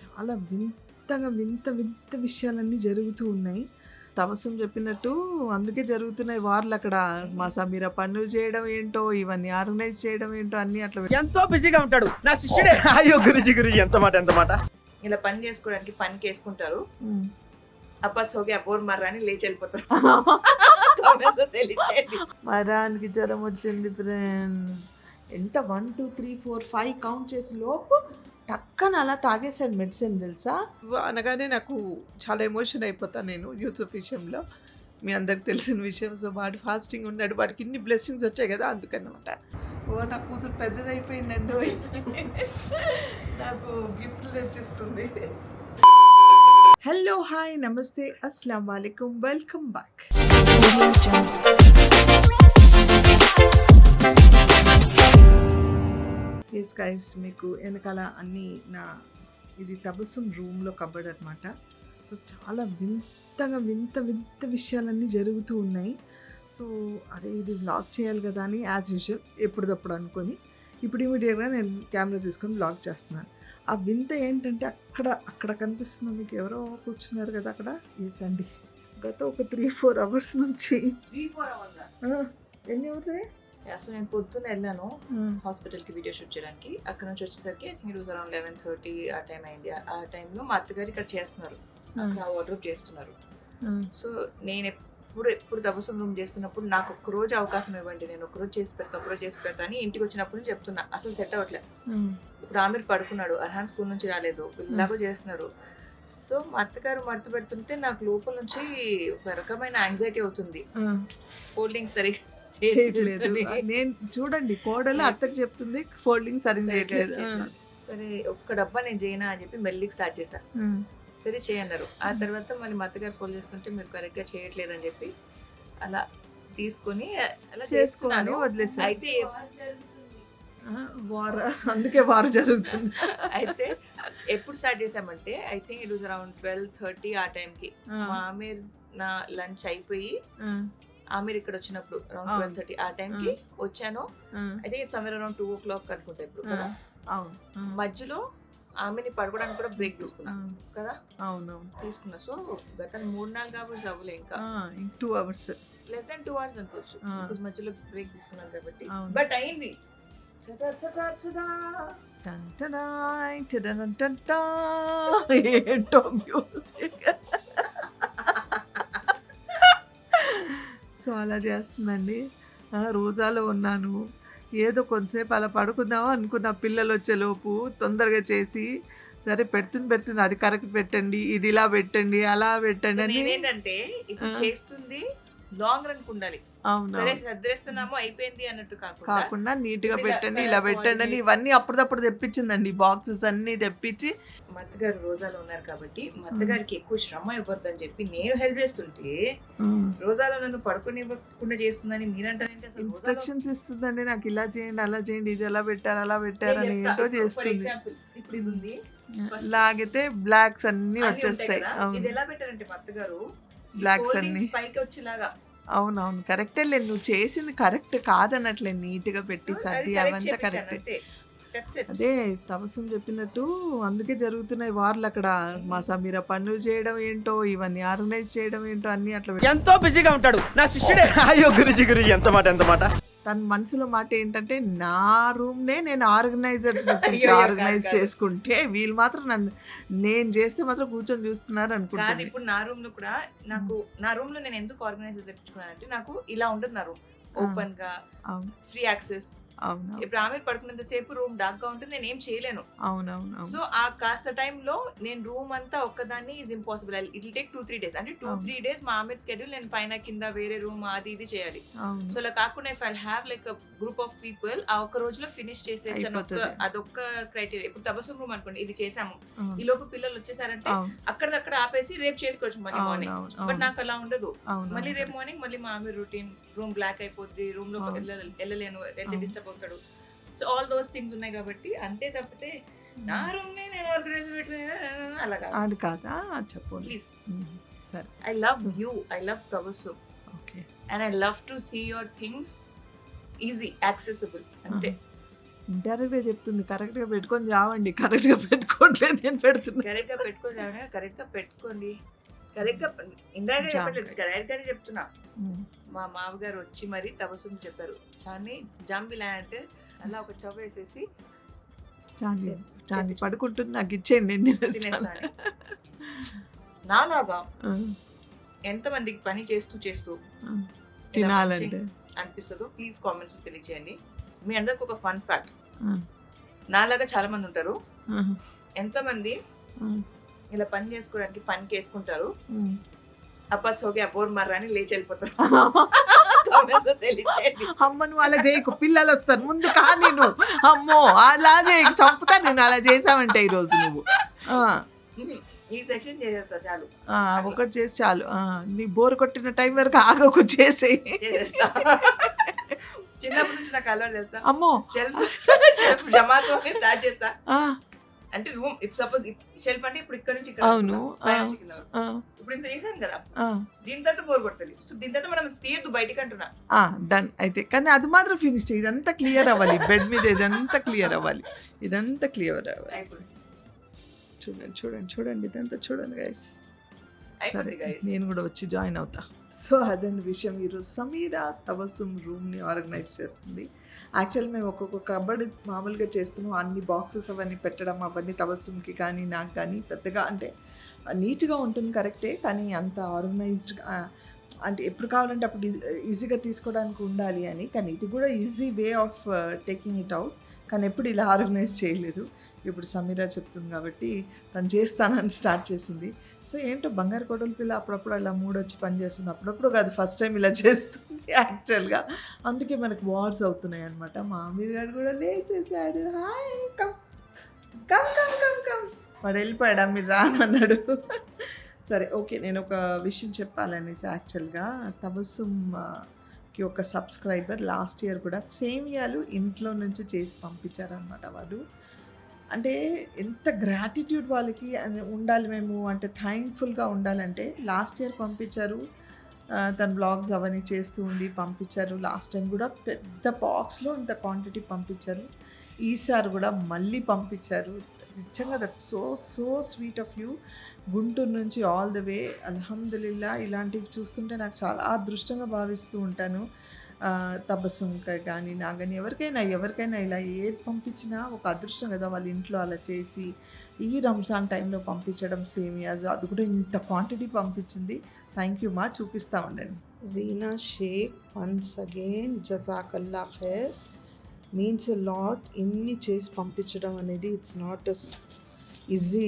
చాలా వింతగా వింత వింత విషయాలన్నీ జరుగుతూ ఉన్నాయి. తబస్సుమ్ చెప్పినట్టు అందుకే జరుగుతున్నాయి వార్లక్కడ. మా సమీర పనులు చేయడం ఏంటో, ఇవన్నీ ఆర్గనైజ్ చేయడం ఏంటో అన్నీ అట్లా ఎంతో బిజీగా ఉంటాడు నా శిష్యుడే. అయ్యో గురుజీ ఎంత మాట. ఇలా పని చేసుకోవడానికి పనికి వేసుకుంటారు. అబ్బాస్ హోగే అబ్బోర్ మర్రా అని లేచి వెళ్ళిపోతారు. మరానికి జ్వరం వచ్చింది ఫ్రెండ్స్. ఎంత 1 2 3 4 5 కౌంట్ చేసి లోపు టక్కన అలా తాగేసాడు మెడిసిన్ తెలుసా. అనగానే నాకు చాలా ఎమోషన్ అయిపోతాను నేను యూసుఫ్ విషయంలో. మీ అందరికి తెలిసిన విషయం. సో వాడు ఫాస్టింగ్ ఉన్నాడు, వాడికి ఇన్ని బ్లెస్సింగ్స్ వచ్చాయి కదా అందుకనమాట. ఓ నా కూతురు పెద్దదైపోయిందండి, నాకు గిఫ్ట్లు తెచ్చిస్తుంది. హలో హాయ్ నమస్తే అస్సలం వాలేకుమ్, వెల్కమ్ బ్యాక్. ఎస్ గైస్, మీకు వెనకాల అన్నీ నా ఇది తబస్సుమ్ రూమ్లో కబర్డ్ అనమాట. సో చాలా వింతగా వింత వింత విషయాలన్నీ జరుగుతూ ఉన్నాయి. సో అరే ఇది వ్లాగ్ చేయాలి కదా అని యాజ్ యూజువల్ ఎప్పుడప్పుడు అనుకొని ఇప్పుడు ఇమీడియట్గా నేను కెమెరా తీసుకొని వ్లాగ్ చేస్తున్నాను. ఆ వింత ఏంటంటే అక్కడ కనిపిస్తుంది మీకు, ఎవరో కూర్చున్నారు కదా అక్కడ. ఎస్ అండి, గత ఒక 3-4 అవర్స్ నుంచి. 3-4 అవర్స్ ఎన్ని అవుతాయి? సో నేను పొద్దున్న వెళ్ళాను హాస్పిటల్కి వీడియో షూట్ చేయడానికి. అక్కడ నుంచి వచ్చేసరికి I think it was around 11:30 ఆ టైం అయింది. ఆ టైంలో మా అత్తగారు ఇక్కడ చేస్తున్నారు, వార్డ్రోబ్ చేస్తున్నారు. సో నేను ఎప్పుడు తబస్సుమ్ రూమ్ చేస్తున్నప్పుడు నాకు ఒక్కరోజు అవకాశం ఇవ్వండి, నేను ఒకరోజు చేసి పెడతా అని ఇంటికి వచ్చినప్పుడు చెప్తున్నా. అసలు సెట్ అవ్వట్లే. ఇప్పుడు ఆమెర్ పడుకున్నాడు, అర్హాన్ స్కూల్ నుంచి రాలేదు, ఇలాగో చేస్తున్నారు. సో మా అత్తగారు మడత పెడుతుంటే నాకు లోపల నుంచి ఒక రకమైన యాంగ్జైటీ అవుతుంది. ఫోల్డింగ్ సరిగ్గా చేయట్లేదు. నేను చూడండి కోడలు అత్తకు చెప్తుంది ఫోల్డింగ్ సరిగ్గా చేయట్లేదు. సరే ఒక్క డబ్బా నేను చేయనా అని చెప్పి మెల్లికి స్టార్ట్ చేశాను. సరే చేయన్నారు. ఆ తర్వాత మళ్ళీ మా అత్తగారు ఫోన్ చేస్తుంటే మీరు కరెక్ట్గా చేయట్లేదు అని చెప్పి అలా తీసుకొని అలా చేసుకున్నాను, వదిలేసాను. అయితే అందుకే వారు జరుగుతుంది. అయితే ఎప్పుడు స్టార్ట్ చేసామంటే I think it was around 12:30 ఆ టైంకి. మా ఆమెర్ నా లంచ్ అయిపోయి ఆమెర్ ఇక్కడ వచ్చినప్పుడు అరౌండ్ 12:30 ఆ టైంకి వచ్చాను. I think it's somewhere around 2 o'clock అనుకుంటా ఇప్పుడు కదా. మధ్యలో ఆమెని పడుకోవడానికి కూడా బ్రేక్ తీసుకున్నాను కదా. అవునవును తీసుకున్నా. సో గత 3-4 అవర్స్ అవ్వలే, ఇంకా 2 అవర్స్ లెస్ దాన్ 2 అవర్స్ అనుకోవచ్చు, మధ్యలో బ్రేక్ తీసుకున్నాను కాబట్టి. బట్ అయింది. ఏంటో మ్యూజిక్. సో అలా చేస్తుందండి. రోజాలో ఉన్నాను, ఏదో కొంతసేపు అలా పడుకుందామా అనుకున్న, పిల్లలు వచ్చేలోపు తొందరగా చేసి సరే పెడుతుంది అది కరెక్ట్ పెట్టండి, ఇది ఇలా పెట్టండి, అలా పెట్టండి అని. ఏంటంటే ఇప్పుడు చేస్తుంది లాంగ్ రన్ ఉండాలి. సరే సర్దేస్తున్నామో అయిపోయింది అన్నట్టు కాకుండా నీట్ గా పెట్టండి, ఇలా పెట్టండి అని ఇవన్నీ అప్పుడప్పుడు తెప్పించిందండి. బాక్సెస్ అన్ని తెప్పించి. మా అత్తగారు రోజాలో ఉన్నారు కాబట్టి మా అత్తగారికి ఎక్కువ శ్రమ ఇవ్వద్దు అని చెప్పి నేను హెల్ప్ చేస్తుంటే రోజాలో నన్ను పడుకోనివ్వకుండా చేస్తుందని మీరంటారంటే అసలు ఇన్స్ట్రక్షన్స్ ఇస్తుందండి నాకు, ఇలా చేయండి అలా చేయండి, ఇది ఎలా పెట్టారు అలా పెట్టారని ఏంటో చేస్తుంది. ఇప్పుడు ఇది ఉంది, లాగితే బ్లాక్స్ అన్ని వచ్చేస్తాయి. ఇది ఎలా పెట్టారంటే మా అత్తగారు బ్లాక్స్ అన్ని పైకి వచ్చేలాగా. అవునవును కరెక్టే లేదు, నువ్వు చేసింది కరెక్ట్ కాదన్నట్లే, నీట్ గా పెట్టి సర్ది అవంతా కరెక్ట్. అదే తబస్సుమ్ చెప్పినట్టు అందుకే జరుగుతున్నాయి వార్లు అక్కడ. మా సమీర పనులు చేయడం ఏంటో, ఇవన్నీ ఆర్గనైజ్ చేయడం ఏంటో అన్ని అట్లా. ఎంతో బిజీగా ఉంటాడు నా శిష్యుడే. అయ్యో గురుజీ ఎంత మాట. తన మనసులో మాట ఏంటంటే నా రూమ్ నే నేను ఆర్గనైజ్ చేసుకుంటే వీళ్ళు మాత్రం నేను చేస్తే మాత్రం కూర్చొని చూస్తున్నారు అనుకుంటా. ఇప్పుడు నా రూమ్ లో కూడా నా రూమ్ లో నేను ఎందుకు ఆర్గనైజర్ తెప్పించుకున్నానంటే నాకు ఇలా ఉంటుంది నా రూమ్, ఓపెన్ గా ఫ్రీ యాక్సెస్. ఇప్పుడు ఆమె పడుకున్నంత సేపు రూమ్ డార్క్ గా ఉంటుంది, నేను ఏం చేయలేను. అవునవును. సో ఆ కాస్త టైంలో నేను రూమ్ అంతా ఒక్కదాన్ని is impossible. It will take 2-3 days. అంటే 2-3 days మా ఆమె స్కెడ్యూల్ నేను పైన కింద వేరే రూమ్ అది ఇది చేయాలి. సో అలా కాకుండా if I have like group of people ఆ ఒక్క రోజులో ఫినిష్ చేసేయచ్చు. అదొక్క క్రైటీరియా. ఇప్పుడు తబస్సుమ్ రూమ్ అనుకోండి, ఇది చేసాము, ఈ లోపు పిల్లలు వచ్చేసారంటే అక్కడక్కడ ఆపేసి రేపు చేసుకోవచ్చు మళ్ళీ మార్నింగ్. బట్ నాకు అలా ఉండదు. మళ్ళీ రేపు మార్నింగ్ మళ్ళీ మా ఆమె రొటీన్, రూమ్ బ్లాక్ అయిపోద్ది, రూమ్ లో వెళ్ళలేను, డిస్టర్బ్ అవుతాడు. సో ఆల్ దోస్ థింగ్స్ ఉన్నాయి కాబట్టి అంతే తప్పితే నా రూమ్ నే నేను ఆర్గనైజ్ పెట్టిన అలాగా అది కాదా చెప్పు ప్లీజ్. సరే, I love you, I love Tabassum, okay, and I love to see your things easy accessible అంతే. ఇండైరెక్ట్‌గా చెప్తుంది. కరెక్ట్‌గా పెట్టుకొని చావండి. కరెక్ట్‌గా పెట్టుకోవట్లేదు నేను పెడుతున్నా. కరెక్ట్‌గా పెట్టుకొని చావండి. కరెక్ట్‌గా పెట్టుకోండి. కరెక్ట్‌గా ఇందాకే చెప్పట్లేదు. కరెక్ట్‌గానే చెప్తున్నా. మా మామగారు వచ్చి మరి తపస్సుని చెప్పారు. చాని జాంబిలా అంటే అలా ఒక చవ్వేసేసి చాంది పడుకుంటుంది. నాకు ఇచ్చేయండి నేను తినేస్తా తినేస్తాను. అని. నాలాగా ఎంతమందికి పని చేస్తూ ఇలా తినాలంటే అనిపిస్తుందో ప్లీజ్ కామెంట్స్ తెలియచేయండి. మీ అందరికి ఒక ఫన్ ఫ్యాక్ట్, ఆ, నాలాగా చాలా మంది ఉంటారు. ఆ, ఎంతమంది ఆ, ఇలా పని చేసుకోవడానికి పనికి వేసుకుంటారు, ఉమ్. అప్పస్ హోగే అబోర్ మర్రా అని లేచి వెళ్ళిపోతారు. కామెంట్స్ తెలియచేయండి. అమ్మ నువ్వు అలా చేయకు, పిల్లలు వస్తారు ముందు కానీ నువ్వు అమ్మో అలా చేయకు, చంపుతా నేను అలా చేసావంటే ఈరోజు నువ్వు ఆ, ఈ సెక్షన్ చేసేస్తా చాలు. ఆ, ఒకటి చేసి చాలు. నీ బోర్ కొట్టిన టైం వరకు ఆగకు, చేసేయి. చేసేస్తా. చిన్నప్పటి నుంచి నాకు అలవాటు తెలుసా, అమ్మో షెల్ఫ్ జమాతో స్టార్ట్ చేస్తా. ఆ, అంటే రూమ్ సపోజ్ షెల్ఫ్ అంటే ఇప్పుడు ఇక్కడ నుంచి ఇక్కడ అవును. పై నుంచి కింద వరకు. ఆ, ఇప్పుడు ఇంత చేసాం కదా, ఆ, దీని తర్వాత బోర్ కొడుతుంది. సో దీని తర్వాత మనం తీయద్దు బయటికి అంటున్నా. డన్ అయితే. కానీ అది మాత్రం ఫినిష్ చేయి, ఇదంతా క్లియర్ అవ్వాలి. బెడ్ మీద ఇదంతా క్లియర్ అవ్వాలి, ఇదంతా క్లియర్ అవ్వాలి. అయిపోయింది చూడండి చూడండి చూడండి, ఇదంతా చూడండి గైస్. సరే అయిపోయింది guys. నేను కూడా వచ్చి జాయిన్ అవుతా. సో అదండి విషయం. ఈరోజు సమీరా తబస్సుమ్ రూమ్ని ఆర్గనైజ్ చేస్తుంది. యాక్చువల్ మేము ఒక్కొక్క కబర్డ్ మామూలుగా చేస్తున్నాం, అన్ని బాక్సెస్ అవన్నీ పెట్టడం అవన్నీ తబస్సుమ్కి కానీ నాకు కానీ పెద్దగా అంటే నీట్గా ఉంటుంది కరెక్టే, కానీ అంత ఆర్గనైజ్డ్గా అంటే ఎప్పుడు కావాలంటే అప్పుడు ఈజీగా తీసుకోవడానికి ఉండాలి అని. కానీ ఇది కూడా easy way of taking it out, కానీ ఎప్పుడు ఇలా ఆర్గనైజ్ చేయలేదు. ఇప్పుడు సమీరా చెప్తుంది కాబట్టి తను చేస్తానని స్టార్ట్ చేసింది. సో ఏంటో బంగారు కొడల పిల్ల అప్పుడప్పుడు అలా మూడొచ్చి పని చేస్తుంది, అప్పుడప్పుడు కాదు ఫస్ట్ టైం ఇలా చేస్తుంది యాక్చువల్గా. అందుకే మనకు వార్స్ అవుతున్నాయి అనమాట. మా అమీర్ గారు కూడా లేచేసాడు. Hi come come come come come వాడు వెళ్ళిపోయాడు, మీరు రానన్నాడు. సరే ఓకే, నేను ఒక విషయం చెప్పాలనేసి యాక్చువల్గా తబస్సుమ్కి ఒక సబ్స్క్రైబర్ లాస్ట్ ఇయర్ కూడా సేమియాలు ఇంట్లో నుంచి చేసి పంపించారనమాట. వాళ్ళు అంటే ఎంత గ్రాటిట్యూడ్ వాళ్ళకి ఉండాలి మేము, అంటే థ్యాంక్ఫుల్గా ఉండాలంటే. లాస్ట్ ఇయర్ పంపించారు, తన బ్లాగ్స్ అవన్నీ చేస్తూ ఉండి పంపించారు. లాస్ట్ టైం కూడా పెద్ద బాక్స్లో ఇంత క్వాంటిటీ పంపించారు. ఈసారి కూడా మళ్ళీ పంపించారు. నిజంగా that so so sweet of you. Guntur నుంచి ఆల్ ద వే. అల్హమ్దులిల్లా ఇలాంటివి చూస్తుంటే నాకు చాలా అదృష్టంగా భావిస్తూ ఉంటాను. తబస్సుమ్కి కానీ నా కానీ ఎవరికైనా ఇలా ఏది పంపించినా ఒక అదృష్టం కదా. వాళ్ళ ఇంట్లో అలా చేసి ఈ రంజాన్ టైంలో పంపించడం సేమియాస్, అది కూడా ఇంత క్వాంటిటీ పంపించింది. థ్యాంక్ యూ మా, చూపిస్తూ ఉండండి. రీనా షేక్ వన్స్ అగైన్ జజాకల్లా ఖైర్, మీన్స్ ఎ లాట్. ఇన్ని చేసి పంపించడం అనేది it's not a easy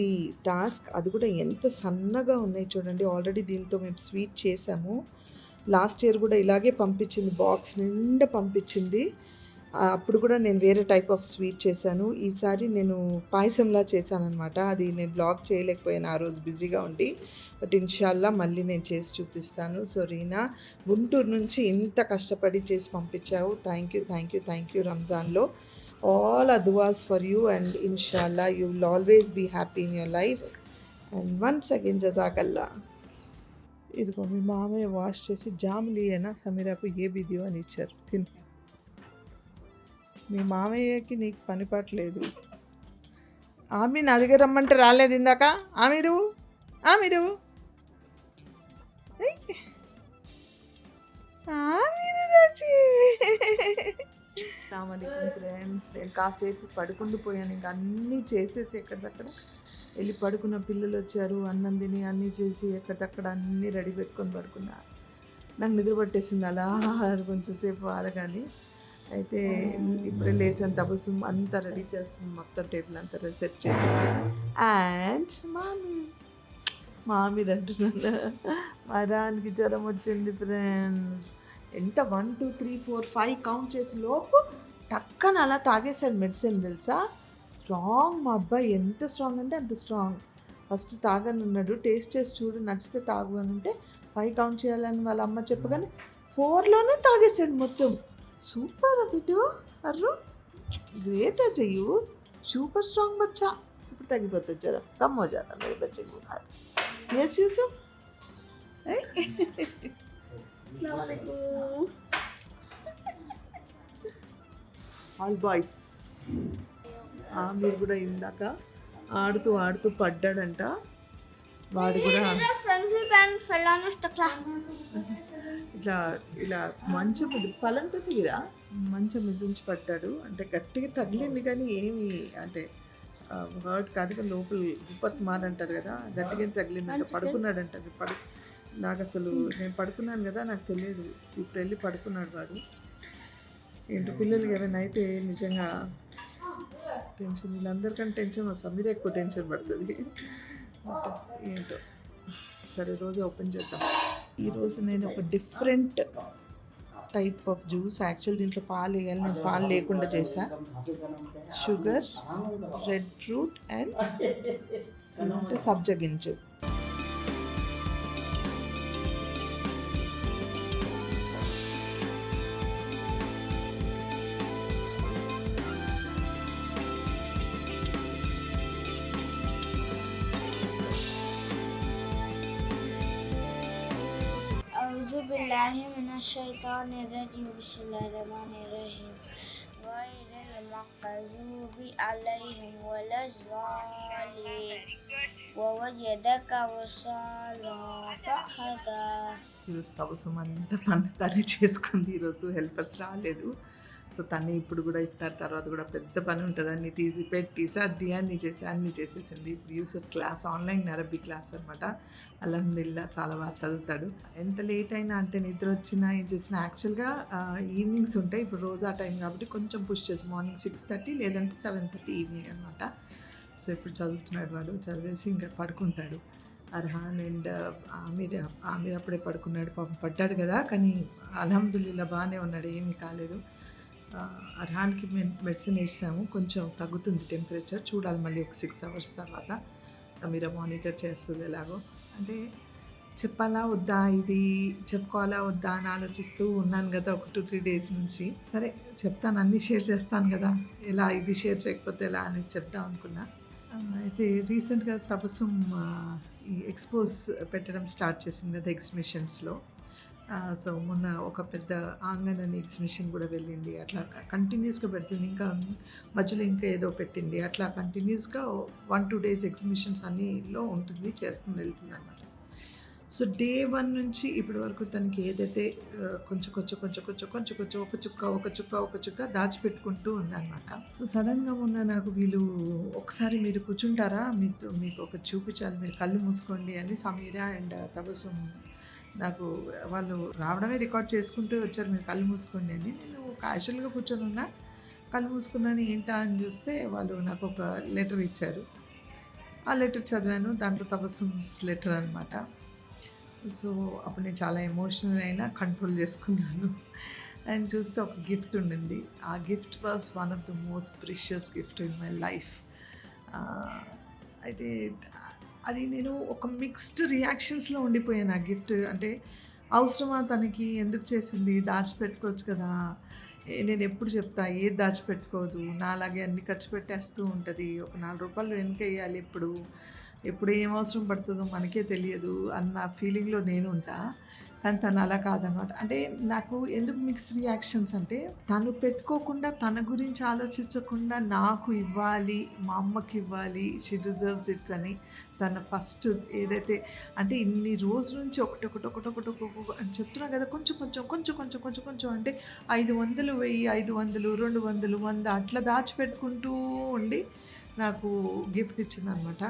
task. అది కూడా ఎంత సన్నగా ఉన్నాయి చూడండి. ఆల్రెడీ దీంతో మేము స్వీట్ చేసాము. లాస్ట్ ఇయర్ కూడా ఇలాగే పంపించింది, బాక్స్ నిండా పంపించింది. అప్పుడు కూడా నేను వేరే టైప్ ఆఫ్ స్వీట్ చేశాను. ఈసారి నేను పాయసంలా చేశానమాట. అది నేను బ్లాగ్ చేయలేకపోయాను ఆ రోజు బిజీగా ఉండి, బట్ ఇన్షాల్లా మళ్ళీ నేను చేసి చూపిస్తాను. సో రీనా, గుంటూరు నుంచి ఇంత కష్టపడి చేసి పంపించావు. Thank you thank you thank you. రంజాన్లో ఆల్ ఆర్ దువాస్ ఫర్ యూ అండ్ ఇన్షాల్లా you will always be happy in your life. And once again జజాకల్లా. ఇదిగో మీ మామయ్య వాష్ చేసి జాములియేనా సమీరాకు ఏ బిదియో అని ఇచ్చారు, తిను. మీ మామయ్యకి నీకు పని పట్టలేదు. ఆమె నా దగ్గర రమ్మంటే రాలేదు ఇందాక. ఆమెరు ఫ్రెండ్స్, నేను కాసేపు పడుకుండిపోయాను. ఇంకా అన్నీ చేసేసి ఎక్కడిదక్కడ వెళ్ళి పడుకున్న. పిల్లలు వచ్చారు, అన్నం తిని అన్నీ చేసి ఎక్కడిదక్కడ అన్నీ రెడీ పెట్టుకొని పడుకున్నా. నాకు నిద్ర పట్టేసింది అలా కొంచెంసేపు ఆరగాని. అయితే ఇప్పుడే లేసాను. తబస్సుమ్ అంతా రెడీ చేస్తుంది, మొత్తం టేబుల్ అంతా సెట్ చేసింది. అండ్ మామీర్ అంటున్నాను, మరానికి జ్వరం వచ్చింది ఫ్రెండ్స్. ఎంత 1 2 3 4 5 కౌంట్ చేసి లోపు టక్కన అలా తాగేశాడు మెడిసిన్ తెలుసా. స్ట్రాంగ్, మా అబ్బాయి ఎంత స్ట్రాంగ్ అంటే అంత స్ట్రాంగ్. ఫస్ట్ తాగనన్నాడు, టేస్ట్ చేసి చూడు నచ్చితే తాగు అని అంటే 5 కౌంట్ చేయాలని వాళ్ళ అమ్మ చెప్పగానే 4లోనే తాగేసాడు మొత్తం. సూపర్ అటు అర్రు, గ్రేట్ అజయ్యూ, సూపర్ స్ట్రాంగ్ బచ్చా. ఇప్పుడు తగ్గిపోతుంది జ్వరం, కమ్ హో జాతా మేరే బच्चे को खा. यस यूसुफ, अस्सलाम वालेकुम. ఆల్ బాయ్స్ మీరు కూడా ఇందాక ఆడుతూ ఆడుతూ పడ్డాడంట. వాడు కూడా ఇట్లా ఇలా మంచం మీద పలంట తీరా మంచం మీద నుంచి పడ్డాడు. అంటే గట్టిగా తగిలింది కానీ ఏమి అంటే హర్ట్ కాదు కానీ లోపల విపత్ మారంటారు కదా, గట్టిగా తగిలిందంట. పడుకున్నాడంట. నాకు అసలు నేను పడుకున్నాను కదా, నాకు తెలియదు. ఇప్పుడు వెళ్ళి పడుకున్నాడు వాడు. ఏంటో పిల్లలకి ఏమైనా అయితే నిజంగా టెన్షన్, వీళ్ళందరికంటే టెన్షన్ సమీర ఎక్కువ టెన్షన్ పడుతుంది. ఏంటో సరే రోజు ఓపెన్ చేద్దాం. ఈరోజు నేను ఒక different type of juice, actual దీంట్లో పాలు వేయాలి, నేను పాలు లేకుండా చేసా. షుగర్, రెడ్ ఫ్రూట్ అండ్ అంటే సబ్జా గింజ. أعوذ بالله من الشيطان الرجيم بسم الله الرحمن الرحيم غير المغضوب عليهم ولا الضالين ووجدك وصالا فهدى. ఈరోజు తపస్సు అంతా పని తనే చేసుకుంది. ఈరోజు హెల్పర్స్ రాలేదు. సో తను ఇప్పుడు కూడా ఇఫ్తార్ తర్వాత కూడా పెద్ద పని ఉంటుంది, అన్ని తీసి పెట్టి సర్ది అన్నీ చేసేసింది. ఇప్పుడు యూసఫ్ క్లాస్ ఆన్లైన్ అరబీ క్లాస్ అనమాట. అల్హమ్దులిల్లా చాలా బాగా చదువుతాడు. ఎంత లేట్ అయినా అంటే నిద్ర వచ్చినా ఏం చేసినా యాక్చువల్గా ఈవినింగ్స్ ఉంటాయి. ఇప్పుడు రోజా టైం కాబట్టి కొంచెం పుష్ చేసి మార్నింగ్ 6:30 లేదంటే 7:30 ఈవినింగ్ అనమాట. సో ఇప్పుడు చదువుతున్నాడు వాడు. చదివేసి ఇంకా పడుకుంటాడు. అర్హాన్ అండ్ ఆమీర్ అప్పుడే పడుకున్నాడు. పాపం పడ్డాడు కదా, కానీ అల్హమ్దులిల్లా బాగానే ఉన్నాడు, ఏమీ కాలేదు. అర్హాన్కి మెడిసిన్ వేసాము, కొంచెం తగ్గుతుంది టెంపరేచర్. చూడాలి మళ్ళీ ఒక 6 hours తర్వాత. సమీర మానిటర్ చేస్తుంది ఎలాగో. అంటే చెప్పాలా వద్దా, ఇది చెప్పుకోవాలా వద్దా అని ఆలోచిస్తూ ఉన్నాను కదా ఒక 2-3 days నుంచి. సరే చెప్తాను, అన్నీ షేర్ చేస్తాను కదా, ఎలా ఇది షేర్ చేయకపోతే ఎలా అనేసి చెప్తాం అనుకున్నా. అయితే రీసెంట్గా తపస్సుం ఈ ఎక్స్పోజ్ పెట్టడం స్టార్ట్ చేసింది కదా ఎగ్జిబిషన్స్లో. సో మొన్న ఒక పెద్ద ఆంగన్ అని ఎగ్జిబిషన్ కూడా వెళ్ళింది. అట్లా కంటిన్యూస్గా పెడుతుంది. ఇంకా మధ్యలో ఇంకా ఏదో పెట్టింది. అట్లా కంటిన్యూస్గా 1-2 days ఎగ్జిబిషన్స్ అన్నిలో ఉంటుంది, చేస్తుంది, వెళ్తుంది అనమాట. సో డే 1 నుంచి ఇప్పటి వరకు తనకి ఏదైతే కొంచెం ఒక చుక్క దాచిపెట్టుకుంటూ ఉందన్నమాట. సో సడన్గా మొన్న నాకు వీళ్ళు ఒకసారి మీరు కూర్చుంటారా, మీకు ఒక చూపించాలి, మీరు కళ్ళు మూసుకోండి అని సమీర అండ్ తపస్సు నాకు వాళ్ళు రావడమే రికార్డ్ చేసుకుంటూ వచ్చారు. మీరు కళ్ళు మూసుకోండి అని. నేను క్యాజువల్గా కూర్చొని ఉన్నా, కళ్ళు మూసుకున్నాను. ఏంటా అని చూస్తే వాళ్ళు నాకు ఒక లెటర్ ఇచ్చారు. ఆ లెటర్ చదివాను. దాంట్లో తపస్సుమ్స్ లెటర్ అనమాట. సో అప్పుడు నేను చాలా ఎమోషనల్ అయినా కంట్రోల్ చేసుకున్నాను. అండ్ చూస్తే ఒక గిఫ్ట్ ఉండింది. ఆ gift was one of the most precious gift in my life. అయితే అది నేను ఒక మిక్స్డ్ రియాక్షన్స్లో ఉండిపోయాను. ఆ గిఫ్ట్ అంటే అవసరమా తనకి, ఎందుకు చేసింది, దాచిపెట్టుకోవచ్చు కదా. నేను ఎప్పుడు చెప్తా ఏది దాచిపెట్టుకోదు, నాలాగే అన్ని ఖర్చు పెట్టేస్తూ ఉంటుంది. ఒక 4 రూపాయలు వెనక వేయాలి, ఎప్పుడు ఏం అవసరం పడుతుందో మనకే తెలియదు అన్న ఫీలింగ్లో నేను ఉంటా. కానీ తను అలా కాదనమాట. అంటే నాకు ఎందుకు మిక్స్ రియాక్షన్స్ అంటే, తను పెట్టుకోకుండా తన గురించి ఆలోచించకుండా నాకు ఇవ్వాలి, మా అమ్మకి ఇవ్వాలి, షీ డిజర్వ్స్ ఇట్ అని తన ఫస్ట్ ఏదైతే అంటే ఇన్ని రోజుల నుంచి ఒకటి అని చెప్తున్నా కదా, కొంచెం అంటే 500, 1000, 500, 200, 100 అట్లా దాచిపెట్టుకుంటూ ఉండి నాకు గిఫ్ట్ ఇచ్చిందనమాట.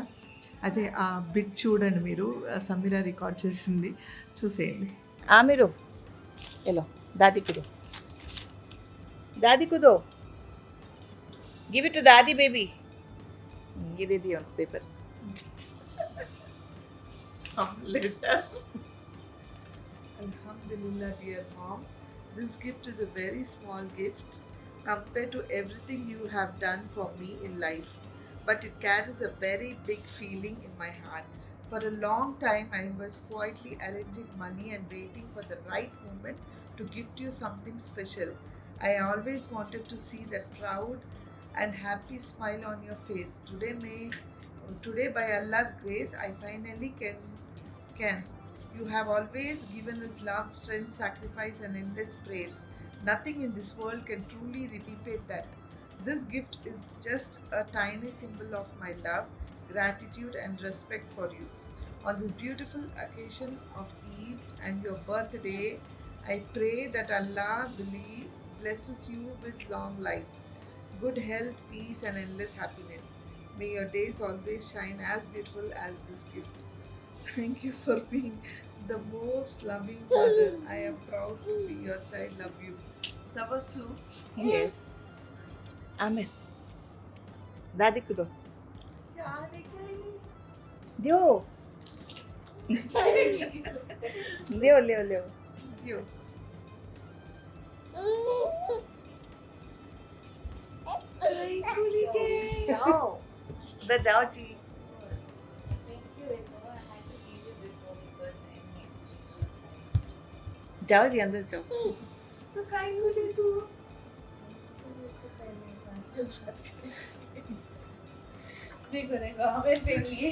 అయితే ఆ బిట్ చూడండి మీరు, సమీర రికార్డ్ చేసింది, చూసేయండి. आमिरो ले लो, दादी को दो, गिव इट टू दादी बेबी. ये दे दिया paper. Letter. Alhamdulillah, dear mom, this gift is a very small gift compared to everything you have done for me in life, but it carries a very big feeling in my heart. For a long time, I was quietly arranging money and waiting for the right moment to gift you something special. I always wanted to see that proud and happy smile on your face. Today, by Allah's grace, I finally can. You have always given us love, strength, sacrifice, and endless prayers. Nothing in this world can truly repay that. This gift is just a tiny symbol of my love, gratitude, and respect for you. On this beautiful occasion of Eid and your birthday, I pray that Allah blesses you with long life, good health, peace, and endless happiness. May your days always shine as beautiful as this gift. Thank you for being the most loving mother. I am proud to be your child. Love you. Tabassu. Yes. Amir. दादी को दो. क्या लेके आई? दो. ले. Yo. जाओ जी. जाओ जी अंदर जाओ. तो काय बोले तू? देखो हमें पे लिए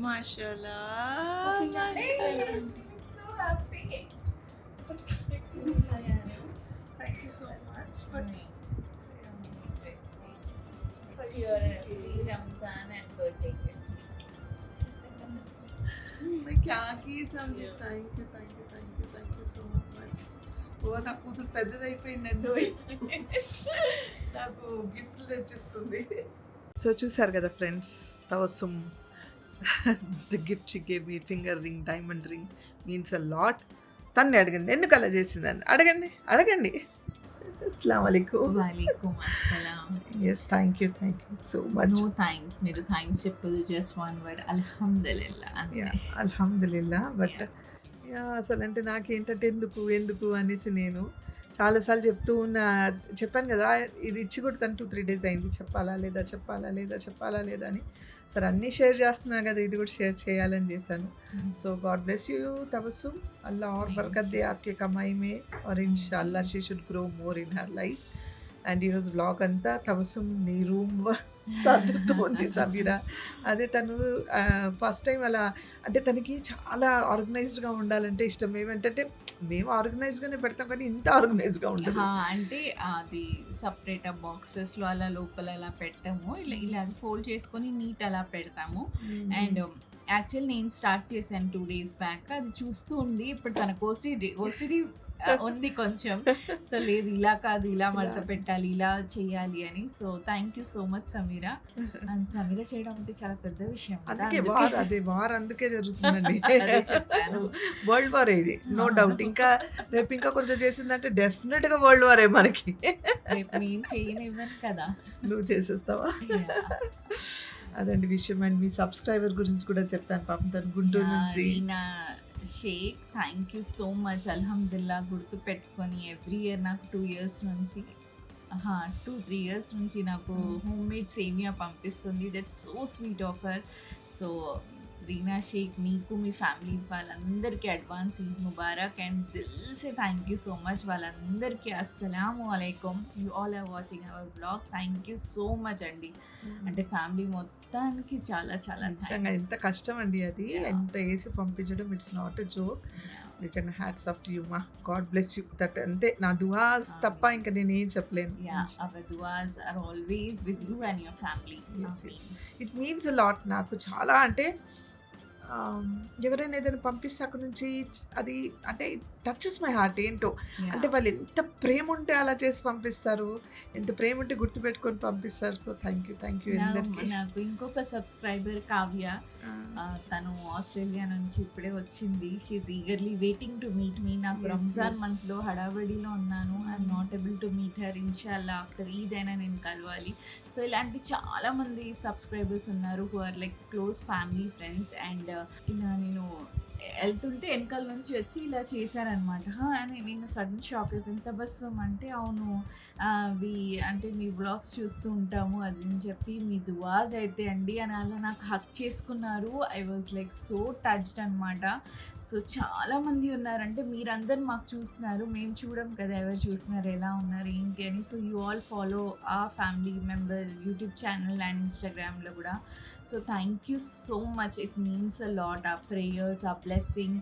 माशाल्लाह. so happy. Thank you so much. But It's your Ramzan and birthday gift. मैं क्या की समझे. Thank you so much. ఓ నా కూతురు పెద్దదైపోయిందండి. నాకు గిఫ్ట్లు తెచ్చిస్తుంది. సో చూసారు కదా friends, Tabassum the gift she gave me finger ring, diamond ring means a lot. తన్ని అడిగింది ఎందుకు అలా చేసిందని. అడగండి. అస్సలాము అలైకుం. వాలేకుం అస్సలాం. Yes thank you so much. No thanks. మీరు థ్యాంక్స్ చెప్పదు, జస్ట్ వన్ వర్డ్ అల్హమ్దులిల్లా అంతే. అల్హమ్దులిల్లా. బట్ అసలు అంటే నాకేంటంటే ఎందుకు అనేసి నేను చాలాసార్లు చెప్పాను కదా, ఇది ఇచ్చి కూడా 2-3 days అయింది. చెప్పాలా లేదా అని. సరే అన్నీ షేర్ చేస్తున్నా కదా, ఇది కూడా షేర్ చేయాలని చేశాను. So God bless you Tabassum. అల్లా और बरकत दे आपके कमाई में और इंशाल्लाह she should grow more in her life. And ఈరోజు వ్లాగ్ అంతా తబస్సుమ్ నీ రూమ్ సర్దుతోంది సమీరా. అదే తను ఫస్ట్ టైం అలా అంటే తనకి చాలా ఆర్గనైజ్డ్గా ఉండాలంటే ఇష్టం. ఏమంటే మేము ఆర్గనైజ్గానే పెడతాం కానీ ఇంత ఆర్గనైజ్గా ఉండదు. అంటే అది సపరేట్ బాక్సెస్లో అలా లోపల అలా పెట్టాము. ఇలా ఫోల్డ్ చేసుకొని నీట్ అలా పెడతాము. అండ్ యాక్చువల్ నేను స్టార్ట్ చేశాను 2 days బ్యాక్. అది చూస్తూ ఉంది. ఇప్పుడు తనకు ఓసిడి ఉంది కొంచెం. సో లేదు ఇలా కాదు, ఇలా మడత పెట్టాలి, ఇలా చేయాలి అని. So thank you so much Sameera. And Sameera చేయడం అంటే చాలా పెద్ద విషయం కదా. అందుకే వార్ అందుకే జరుగుతుందండి. అదే చెప్పాను. వరల్డ్ వార్ ఇది నో డౌట్. ఇంకా రేపు ఇంకా కొంచెం చేసిందంటే డెఫినెట్ గా వరల్డ్ వారే మనకి. రేపు నేను చేయనివ్వను కదా. నువ్వు చేసేస్తావా? అదండి విషయం. అండ్ మీ సబ్స్క్రైబర్ గురించి కూడా చెప్పాను పాపం, తను గుంటూరు నుంచి. Shaikh thank you so much. అల్హమ్దుల్లా గుర్తు పెట్టుకొని ఎవ్రీ ఇయర్ నాకు 2 years నుంచి 2-3 years నుంచి నాకు హోమ్ మేడ్ సేమియా పంపిస్తుంది. That's so sweet offer. So Reena Shaikh, మీకు మీ ఫ్యామిలీ వాళ్ళందరికీ అడ్వాన్స్ ఈద్ ముబారక్. అండ్ దిల్ సే థ్యాంక్ యూ సో మచ్ వాళ్ళందరికీ. అస్సలాము అలైకుం. You all are watching our blog. Thank you so much అండి. అంటే ఫ్యామిలీ మొత్తానికి చాలా నిజంగా ఎంత కష్టం అండి అది. ఎంత వేసి పంపించడం ఇట్స్ నాట్ ఎ జోక్. నిజంగా హ్యాట్స్ ఆఫ్ టు యూ మా. God bless you. దట్ అంటే నా దువాస్ తప్ప ఇంకా నేను ఏం చెప్పలేను. అవర్ దువాస్ are always with you and your family. It means a lot నాకు చాలా. అంటే ఎవరైనా ఏదైనా పంపిస్తే అక్కడ నుంచి అది అంటే టచెస్ మై హార్ట్. ఏంటో అంటే వాళ్ళు ఎంత ప్రేమ ఉంటే అలా చేసి పంపిస్తారు, ఎంత ప్రేమ ఉంటే గుర్తుపెట్టుకొని పంపిస్తారు. సో థ్యాంక్ యూ అందరికీ. నాకు ఇంకొక సబ్స్క్రైబర్ కావ్య, తను ఆస్ట్రేలియా నుంచి ఇప్పుడే వచ్చింది. She's eagerly waiting to meet me. నాకు రంజాన్ మంత్లో హడావడిలో ఉన్నాను. I'm not able to meet her. ఇన్షాల్లా ఆఫ్టర్ ఈద్ అయినా నేను కలవాలి. సో ఇలాంటి చాలా మంది సబ్స్క్రైబర్స్ ఉన్నారు who are like close family friends. And ఇలా నేను వెళ్తుంటే వెనకాల నుంచి వచ్చి ఇలా చేశారనమాట. అని నేను సడన్ షాక్ అయిపోయింది. తబస్సుమ్ అంటే అవును అంటే మీ బ్లాగ్స్ చూస్తూ ఉంటాము అది అని చెప్పి మీ దువాజ్ అయితే అండి అని అలా నాకు హక్ చేసుకున్నారు. I was like so touched అనమాట. సో చాలామంది ఉన్నారంటే మీరందరూ మాకు చూస్తున్నారు, మేము చూడం కదా ఎవరు చూస్తున్నారు, ఎలా ఉన్నారు ఏంటి అని. సో యూ ఆల్ ఫాలో ఆ family member YouTube channel and ఇన్స్టాగ్రామ్లో కూడా. So thank you so much. It means a lot. ఆ ప్రేయర్స్, ఆ బ్లెస్సింగ్.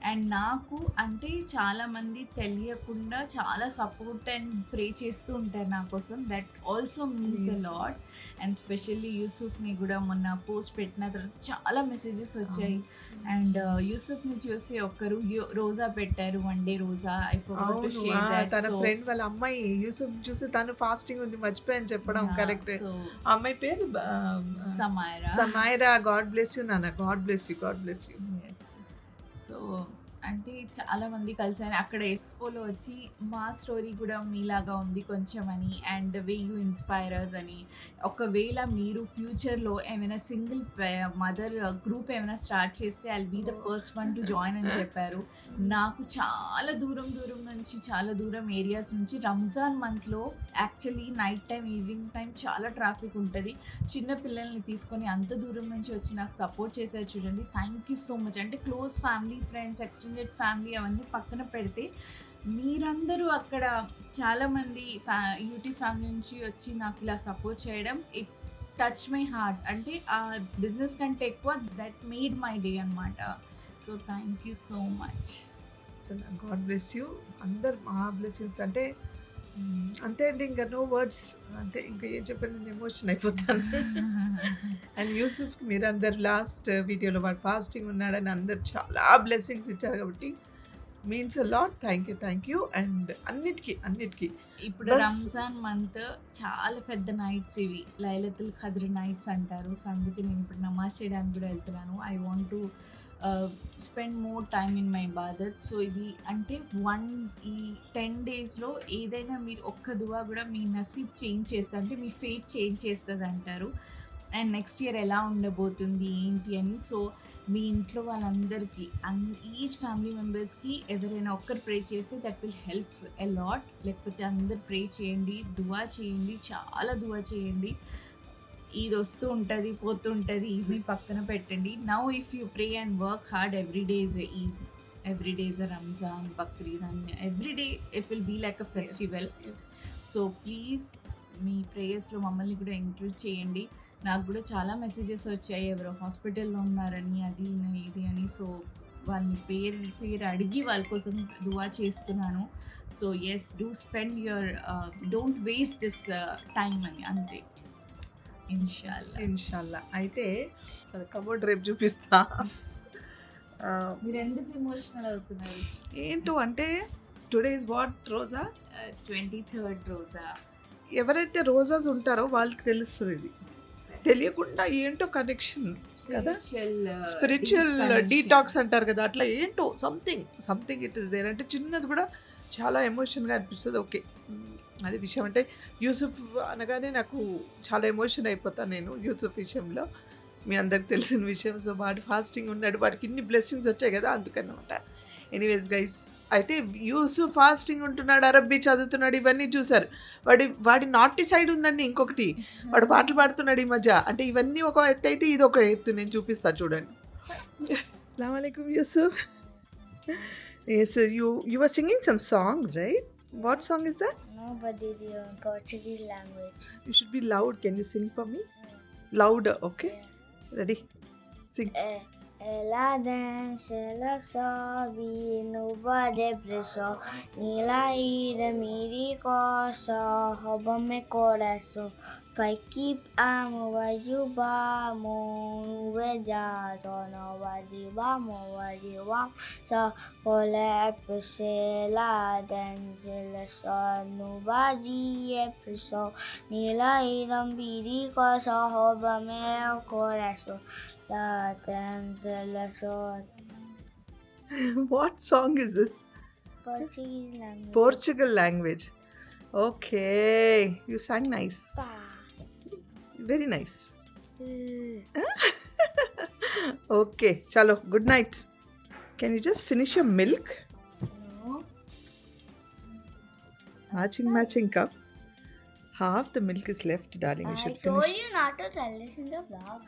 అండ్ నాకు అంటే చాలామంది తెలియకుండా చాలా సపోర్ట్ అండ్ ప్రే చేస్తూ ఉంటారు నా కోసం. That also means a lot. And specially యూసుఫ్ని కూడా మొన్న పోస్ట్ పెట్టిన తర్వాత చాలా మెసేజెస్ వచ్చాయి. అండ్ యూసుఫ్ని చూసి ఒక్కరు రోజా పెట్టారు, 1 day రోజా. ఐ ఫర్గాట్ టు అవును. Share that. తన ఫ్రెండ్ వాళ్ళ అమ్మాయి యూసుఫ్ చూసి తను ఫాస్టింగ్ ఉంది మర్చిపోయాను చెప్పడం. కరెక్ట్. ఆ అమ్మాయి పేరు సమైరా. గాడ్ బ్లెస్ యూ నాన్న. God bless you. God bless you. So అంటే చాలా మంది కలిసాను అక్కడ ఎక్స్పోలో వచ్చి. మా స్టోరీ కూడా మీలాగా ఉంది కొంచెం అని, అండ్ వే యూ ఇన్స్పైరర్స్ అని. ఒకవేళ మీరు ఫ్యూచర్లో ఏమైనా సింగిల్ మదర్ గ్రూప్ ఏమైనా స్టార్ట్ చేస్తే I be the first one to join అని చెప్పారు. నాకు చాలా దూరం నుంచి, చాలా దూరం ఏరియాస్ నుంచి రంజాన్ మంత్లో actually night time, evening time చాలా ట్రాఫిక్ ఉంటుంది. చిన్న పిల్లల్ని తీసుకొని అంత దూరం నుంచి వచ్చి నాకు సపోర్ట్ చేశారు చూడండి. Thank you so much. అంటే close family, friends, extended family అవన్నీ పక్కన పెడితే మీరందరూ అక్కడ చాలామంది యూటీ ఫ్యామిలీ నుంచి వచ్చి నాకు ఇలా సపోర్ట్ చేయడం, ఇట్ టచ్ మై హార్ట్. అంటే ఆ బిజినెస్ కంటే ఎక్కువ దట్ మేడ్ మై డే అనమాట. So thank you so much. God bless you. అందరు మా బ్లెస్సింగ్స్ అంటే అంతే అండి. ఇంకా నో వర్డ్స్. అంటే ఇంకా ఏం చెప్పాను, నేను ఎమోషన్ అయిపోతాను. అండ్ యూసుఫ్కి మీరు అందరు లాస్ట్ వీడియోలో వాడు ఫాస్టింగ్ ఉన్నాడని అందరు చాలా బ్లెస్సింగ్స్ ఇచ్చారు కాబట్టి means a lot. Thank you. And అన్నిటికీ ఇప్పుడు రంజాన్ మంత్ చాలా పెద్ద నైట్స్ ఇవి, లైలతుల్ ఖద్ర్ నైట్స్ అంటారు. సో అందుకే నేను ఇప్పుడు నమాజ్ చేయడానికి కూడా వెళ్తున్నాను. I want to spend more time in my ఇబాదత్. So ఇది అంటే ఈ 10 daysలో ఏదైనా మీరు ఒక్క దువా కూడా మీ నసీబ్ చేంజ్ చేస్తుంది, అంటే మీ ఫేట్ చేంజ్ చేస్తుంది అంటారు. అండ్ నెక్స్ట్ ఇయర్ ఎలా ఉండబోతుంది ఏంటి అని. సో మీ ఇంట్లో వాళ్ళందరికీ ఈచ్ ఫ్యామిలీ మెంబర్స్కి ఎవరైనా ఒక్కరు ప్రే చేస్తే that will help a lot. లేకపోతే అందరు ప్రే చేయండి, దువా చేయండి, చాలా దువా చేయండి. ఇది వస్తూ ఉంటుంది, పోతూ ఉంటుంది, ఇవి పక్కన పెట్టండి. Now if you pray and work hard, every day is Eid, every day is Ramzan, Bakrid, and every day it will be like a festival. So please మీ ప్రేయర్స్లో మమ్మల్ని కూడా ఇంక్లూడ్ చేయండి. నాకు కూడా చాలా మెసేజెస్ వచ్చాయి, ఎవరో హాస్పిటల్లో ఉన్నారని, అది ఇది అని. సో వాళ్ళని పేరు అడిగి వాళ్ళ కోసం దువా చేస్తున్నాను. So yes, do spend your, don't waste this time అని, అంతే. ఇన్షాల్లా. అయితే కబోర్డ్ రేపు చూపిస్తా. మీరు ఎందుకు ఎమోషనల్ అవుతున్నారు? ఏంటో అంటే today is what Roja, 23rd రోజా. ఎవరైతే రోజాస్ ఉంటారో వాళ్ళకి తెలుస్తుంది. ఇది తెలియకుండా ఏంటో కనెక్షన్ కదా, స్పిరిచువల్ డీటాక్స్ అంటారు కదా, అట్లా ఏంటో సంథింగ్ ఇట్ ఇస్ దేర్. అంటే చిన్నది కూడా చాలా ఎమోషన్గా అనిపిస్తుంది. ఓకే, అది విషయం. అంటే యూసుఫ్ అనగానే నాకు చాలా ఎమోషన్ అయిపోతాను నేను యూసుఫ్ విషయంలో, మీ అందరికి తెలిసిన విషయం. సో వాడు ఫాస్టింగ్ ఉన్నాడు, వాడికి ఇన్ని బ్లెస్సింగ్స్ వచ్చాయి కదా, అందుకన్నమాట. ఎనీవేస్ గైస్, అయితే యూసుఫ్ ఫాస్టింగ్ ఉంటున్నాడు, అరబ్బీ చదువుతున్నాడు, ఇవన్నీ చూసారు. వాడి నాటి సైడ్ ఉందండి ఇంకొకటి, వాడు పాటలు పాడుతున్నాడు ఈ మధ్య. అంటే ఇవన్నీ ఒక ఎత్తు అయితే ఇది ఒక ఎత్తు, నేను చూపిస్తాను చూడండి. అస్సలాము అలైకుం Yusuf. Yes, you were singing some song, right? What song is that? No, but the Portuguese language. You should be loud. Can you sing for me? Louder, okay? Ready? Sing. Ela dança, ela sobe no bar de preso. Nila ira miri cosa, rouba meu coração. Vai keep amo, vai jubamo, veja só no vai jubamo, só pole pesela dança, ela só no vai preso. Nila ira miri cosa, rouba meu coração. What song is this? Portuguese language. Portugal language. Okay, you sang nice. Very nice. Okay, chalo, good night. Can you just finish your milk? No. Matching cup. Half the milk is left, darling. You I should told finish. you not to tell this in the vlog.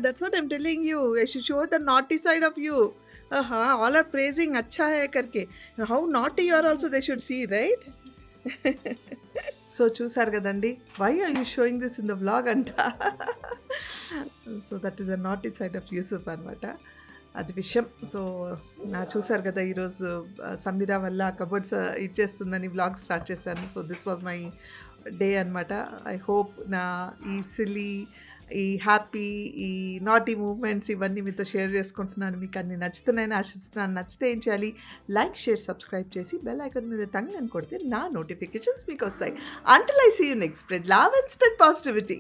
That's what I'm telling you. I should show the naughty side of you. All are praising acha hai karke. How naughty you are also they should see, right? So చూసారు కదండి, why are you showing this in the vlog anta? So that is a naughty side of Yusuf అనమాట. అది విషయం. So చూసారు కదా ఈరోజు సమీరా వల్ల cupboards ఇచ్చేస్తుందని vlog start చేశాను. So this was my day అనమాట. ఐ హోప్ నా ఈ సిల్లీ, ఈ హ్యాపీ, ఈ నాటీ మూమెంట్స్ ఇవన్నీ మీతో షేర్ చేసుకుంటున్నాను. మీకు అన్ని నచ్చుతున్నాయని ఆశిస్తున్నాను. నచ్చితే ఏం చేయాలి? లైక్, షేర్, సబ్స్క్రైబ్ చేసి బెల్ ఐకాన్ మీద టంగ్ అని కొడితే నా నోటిఫికేషన్స్ మీకు వస్తాయి. Until I see you next. Spread love and spread positivity.